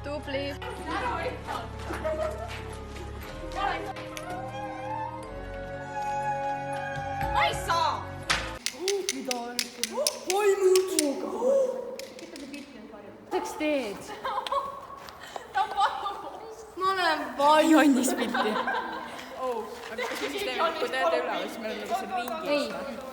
Tubli. Ma ei saa! Miks teed? Ma olen palju. Jonnis pilti. Aga kas me siis teeme, kui teete üle või siis me oleme nagu siin ringi? Ei.